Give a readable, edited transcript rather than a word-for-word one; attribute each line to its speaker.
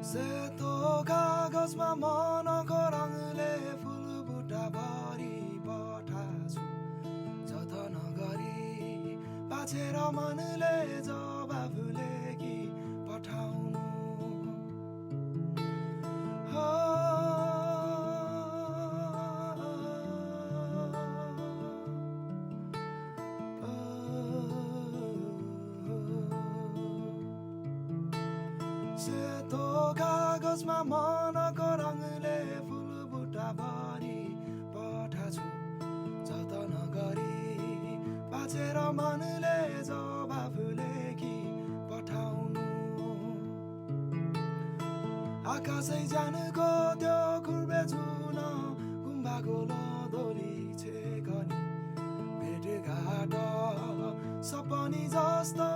Speaker 1: सेतो कागजमा मनको रङले फुल बुट्टा भरि पठाछु जतन गरी बाछेर मनले जवाफ लेखी पठाउनु हो सेतो कागजमा मनको रङले फुल बुट्टा भरि पठाछु जतन गरी बाछेर मनले जवाफ लेखी पठाउनु आकाशै जानको त्यो खुर्बे जुन गुम्बाको लोदोली छेकनी भेटघाट सपनी जस्तो